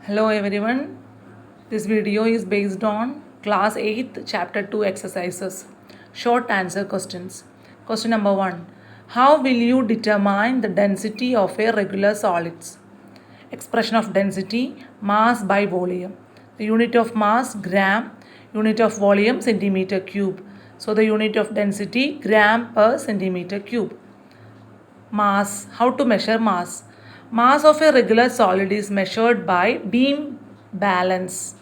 Hello everyone. This video is based on class 8th chapter 2 exercises. Short answer questions. Question number 1. How will you determine the density of a regular solids? Expression of density mass by volume. The unit of mass gram, unit of volume centimeter cube. So the unit of density gram per centimeter cube. Mass. How to measure mass? Mass of a regular solid is measured by beam balance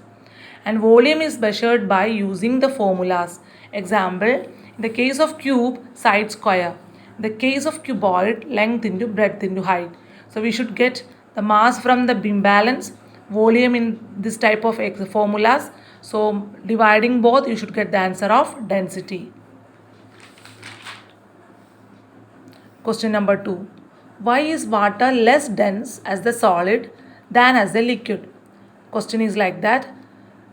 and volume is measured by using the formulas. Example, in the case of cube, side square. In the case of cuboid, length into breadth into height. So we should get the mass from the beam balance, volume in this type of formulas. So dividing both, you should get the answer of density. Question number 2. Why is water less dense as the solid than as the liquid? Question is like that.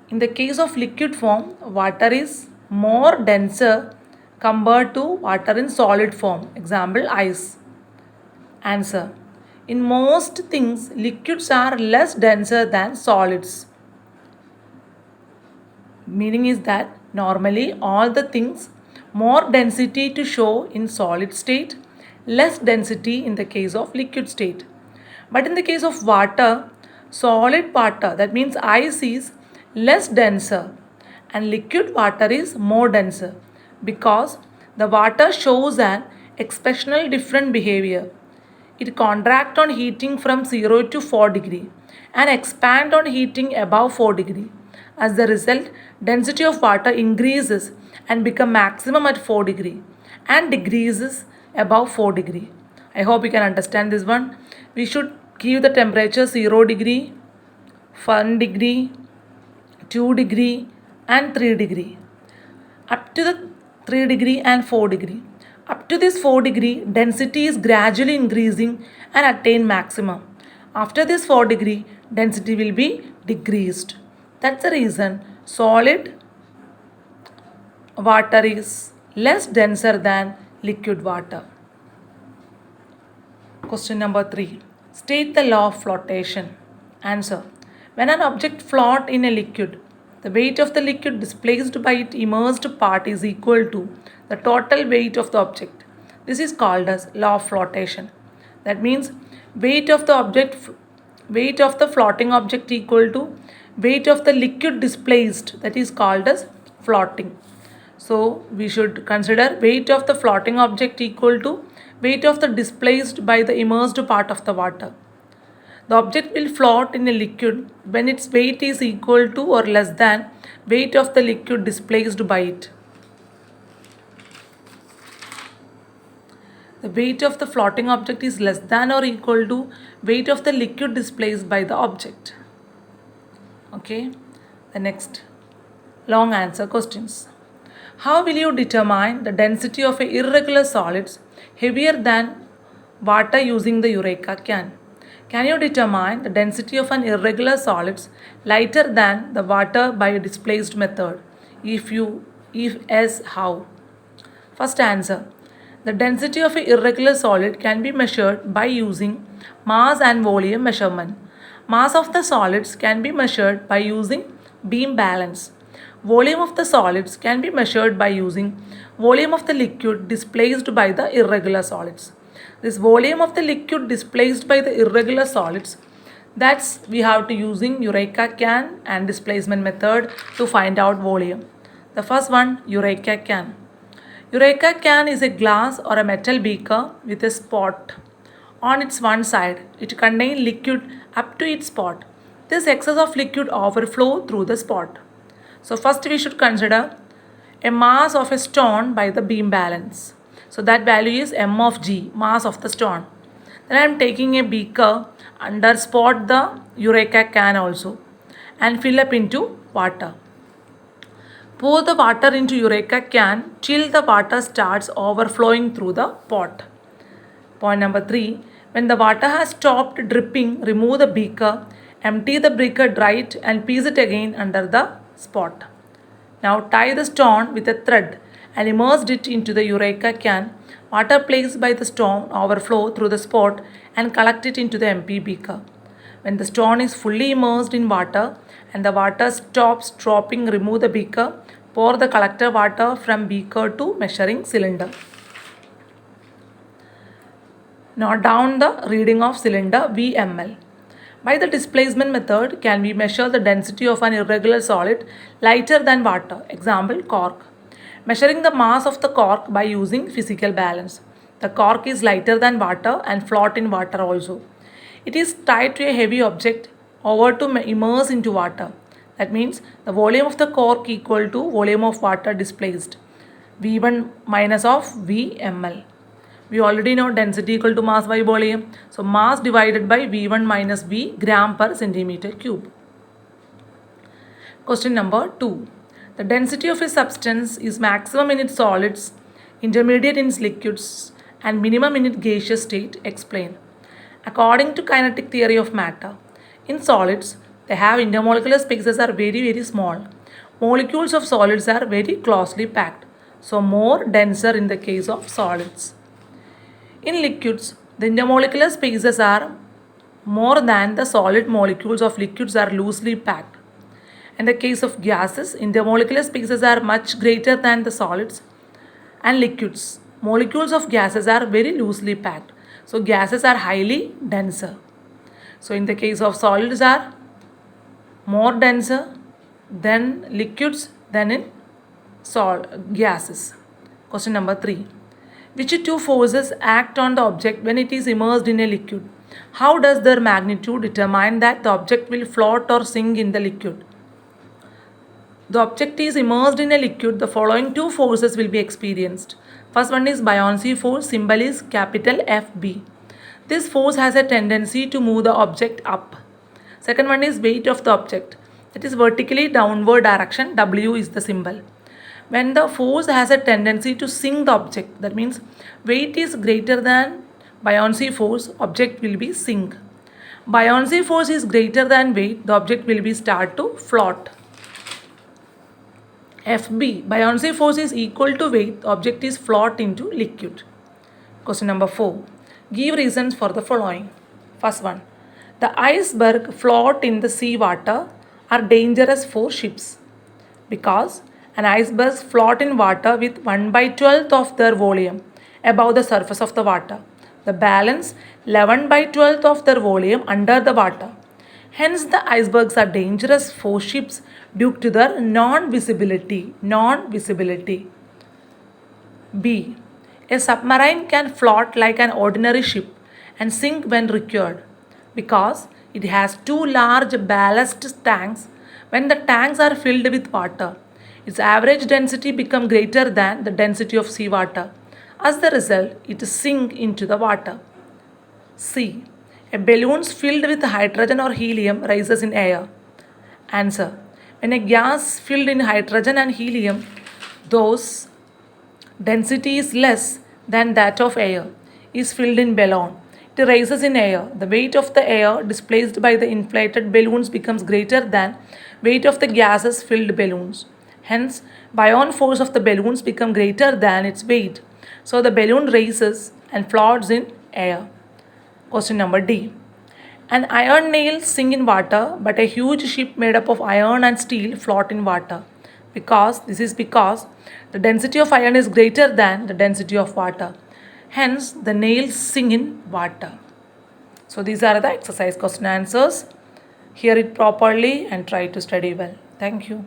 In the case of liquid form, water is more denser compared to water in solid form. Example, ice. Answer. In most things, liquids are less denser than solids. Meaning is that normally all the things more density to show in solid state, less density in the case of liquid state. But in the case of water, solid water, that means ice is less denser and liquid water is more denser because the water shows an exceptional different behavior. It contract on heating from 0 to 4 degree and expand on heating above 4 degree. As the result, density of water increases and become maximum at 4 degree and decreases above 4 degree. I hope you can understand this one. We should give the temperature 0 degree, 1 degree, 2 degree and 3 degree. Up to the 3 degree and 4 degree. Up to this 4 degree, density is gradually increasing and attain maximum. After this 4 degree, density will be decreased. That's the reason solid water is less denser than liquid water. Question number 3. State the law of flotation. Answer. When an object floats in a liquid, the weight of the liquid displaced by its immersed part is equal to the total weight of the object. This is called as law of flotation. That means weight of the floating object equal to weight of the liquid displaced, that is called as floating. So we should consider weight of the floating object equal to weight of the displaced by the immersed part of the water. The object will float in a liquid when its weight is equal to or less than weight of the liquid displaced by it. The weight of the floating object is less than or equal to weight of the liquid displaced by the object. Okay, the next long answer questions. How will you determine the density of a irregular solids heavier than water using the Eureka can? Can you determine the density of an irregular solids lighter than the water by a displaced method? If yes, how? First answer. The density of an irregular solid can be measured by using mass and volume measurement. Mass of the solids can be measured by using beam balance. Volume of the solids can be measured by using volume of the liquid displaced by the irregular solids. This volume of the liquid displaced by the irregular solids, that's we have to using Eureka can and displacement method to find out volume. The first one, Eureka can. Eureka can is a glass or a metal beaker with a spot on its one side. It contains liquid up to its spot. This excess of liquid overflow through the spot. So first we should consider a mass of a stone by the beam balance. So that value is m of g, mass of the stone. Then I am taking a beaker under spot the Eureka can also and fill up into water. Pour the water into Eureka can till the water starts overflowing through the pot. Point number 3. When the water has stopped dripping, remove the beaker, empty the beaker, dry it and piece it again under the spot. Now tie the stone with a thread and immerse it into the Eureka can. Water placed by the stone overflow through the spot and collect it into the empty beaker. When the stone is fully immersed in water and the water stops dropping, remove the beaker. Pour the collector water from beaker to measuring cylinder. Note down the reading of cylinder VML. By the displacement method, can we measure the density of an irregular solid lighter than water? Example, cork. Measuring the mass of the cork by using physical balance. The cork is lighter than water and float in water also. It is tied to a heavy object over to immerse into water. That means the volume of the cork equal to volume of water displaced. V1 minus of Vml. We already know density equal to mass by volume. So mass divided by V1 minus V gram per centimeter cube. Question number 2. The density of a substance is maximum in its solids, intermediate in its liquids, and minimum in its gaseous state. Explain. According to kinetic theory of matter, in solids, they have intermolecular spaces are very small. Molecules of solids are very closely packed, so more denser in the case of solids. In liquids, the intermolecular spaces are more than the solid molecules of liquids are loosely packed. In the case of gases, intermolecular spaces are much greater than the solids and liquids. Molecules of gases are very loosely packed. So gases are highly denser. So in the case of solids are more denser than liquids than in gases. Question number 3. Which two forces act on the object when it is immersed in a liquid? How does their magnitude determine that the object will float or sink in the liquid? The object is immersed in a liquid, the following two forces will be experienced. First one is buoyancy force, symbol is capital FB. This force has a tendency to move the object up. Second one is weight of the object, that is vertically downward direction, W is the symbol. When the force has a tendency to sink the object, that means weight is greater than buoyancy force, object will be sink. Buoyancy force is greater than weight, the object will be start to float. FB, buoyancy force is equal to weight, the object is float into liquid. Question number 4. Give reasons for the following. First one, the iceberg float in the sea water are dangerous for ships because an iceberg float in water with 1/12 of their volume above the surface of the water. The balance 11/12 of their volume under the water. Hence, the icebergs are dangerous for ships due to their non-visibility. B. A submarine can float like an ordinary ship and sink when required because it has two large ballast tanks. When the tanks are filled with water, its average density becomes greater than the density of seawater. As the result, it sinks into the water. C. A balloon filled with hydrogen or helium rises in air. Answer. When a gas filled in hydrogen and helium, those density is less than that of air, is filled in balloon. It rises in air. The weight of the air displaced by the inflated balloons becomes greater than weight of the gases filled balloons. Hence, buoyant force of the balloons become greater than its weight. So the balloon rises and floats in air. Question number D. An iron nail sink in water, but a huge ship made up of iron and steel float in water. Because the density of iron is greater than the density of water. Hence, the nails sink in water. So these are the exercise question answers. Hear it properly and try to study well. Thank you.